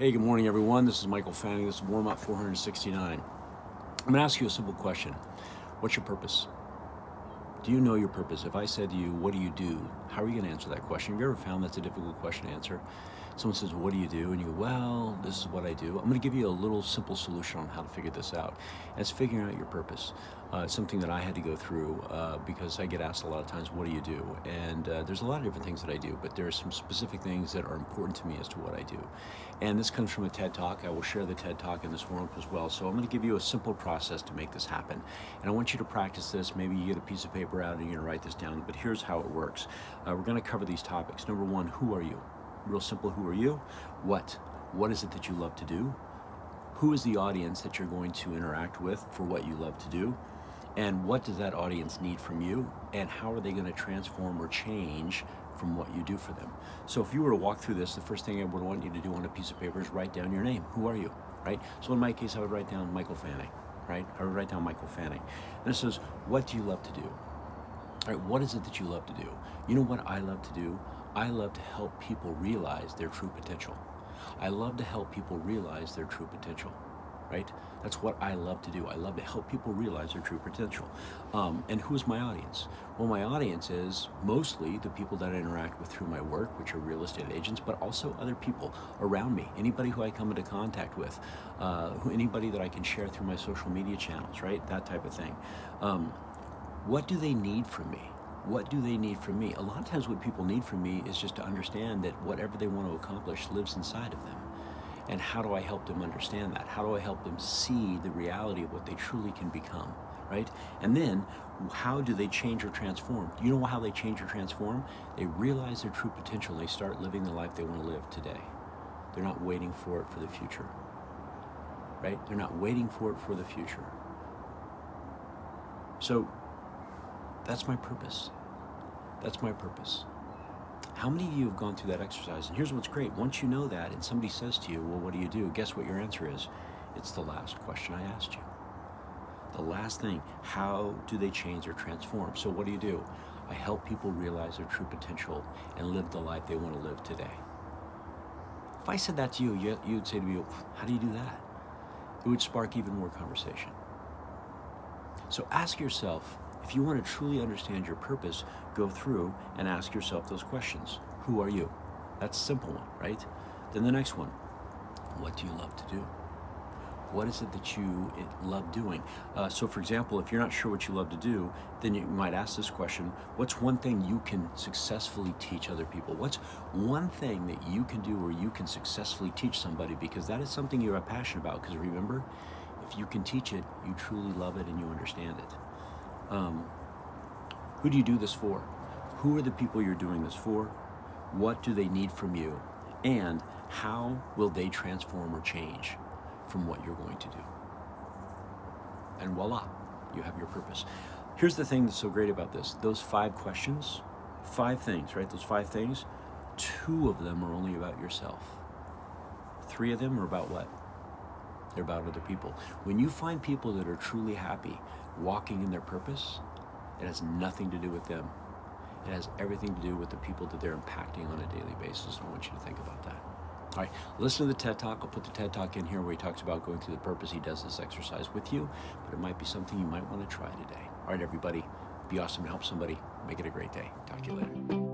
Hey, good morning, everyone. This is Michael Fanning. This is Warm Up 469. I'm going to ask you a simple question. What's your purpose? Do you know your purpose? If I said to you, what do you do? How are you going to answer that question? Have you ever found that's a difficult question to answer? Someone says, what do you do? And you go, well, this is what I do. I'm going to give you a little simple solution on how to figure this out. And it's figuring out your purpose. It's something that I had to go through because I get asked a lot of times, what do you do? And there's a lot of different things that I do, but there are some specific things that are important to me as to what I do. And this comes from a TED Talk. I will share the TED Talk in this forum as well. So I'm going to give you a simple process to make this happen. And I want you to practice this. Maybe you get a piece of paper out and you're going to write this down, but here's how it works. We're going to cover these topics. Number one, who are you? Real simple, who are you? What is it that you love to do? Who is the audience that you're going to interact with for what you love to do? And what does that audience need from you? And how are they going to transform or change from what you do for them? So if you were to walk through this, the first thing I would want you to do on a piece of paper is write down your name. Who are you, right? So in my case, I would write down Michael Fanning, right? I would write down Michael Fanning. And it says, what do you love to do? All right, what is it that you love to do? You know what I love to do? I love to help people realize their true potential. I love to help people realize their true potential, right? That's what I love to do. I love to help people realize their true potential. And who's my audience? Well, my audience is mostly the people that I interact with through my work, which are real estate agents, but also other people around me, anybody who I come into contact with, anybody that I can share through my social media channels, right? That type of thing. What do they need from me? What do they need from me? A lot of times what people need from me is just to understand that whatever they want to accomplish lives inside of them. And how do I help them understand that? How do I help them see the reality of what they truly can become, right? And then how do they change or transform? You know how they change or transform? They realize their true potential and they start living the life they want to live today. They're not waiting for it for the future, right? They're not waiting for it for the future. So that's my purpose. That's my purpose. How many of you have gone through that exercise? And here's what's great. Once you know that and somebody says to you, well, what do you do? Guess what your answer is? It's the last question I asked you. The last thing, how do they change or transform? So what do? I help people realize their true potential and live the life they want to live today. If I said that to you, you'd say to me, how do you do that? It would spark even more conversation. So ask yourself, if you want to truly understand your purpose, go through and ask yourself those questions. Who are you? That's a simple one, right? Then the next one, what do you love to do? What is it that you love doing? So for example, if you're not sure what you love to do, then you might ask this question, what's one thing you can successfully teach other people? What's one thing that you can do or you can successfully teach somebody? Because that is something you're passionate about. Because remember, if you can teach it, you truly love it and you understand it. Who do you do this for? Who are the people you're doing this for? What do they need from you? And how will they transform or change from what you're going to do? And voila, you have your purpose. Here's the thing that's so great about this. Those 5 questions, 5 things, right? Those 5 things, 2 of them are only about yourself. 3 of them are about what? They're about other people. When you find people that are truly happy, walking in their purpose, it has nothing to do with them. It has everything to do with the people that they're impacting on a daily basis. I want you to think about that. All right, listen to the TED Talk. I'll put the TED Talk in here where he talks about going through the purpose. He does this exercise with you, but it might be something you might want to try today. All right, everybody, be awesome and help somebody. Make it a great day. Talk to you later.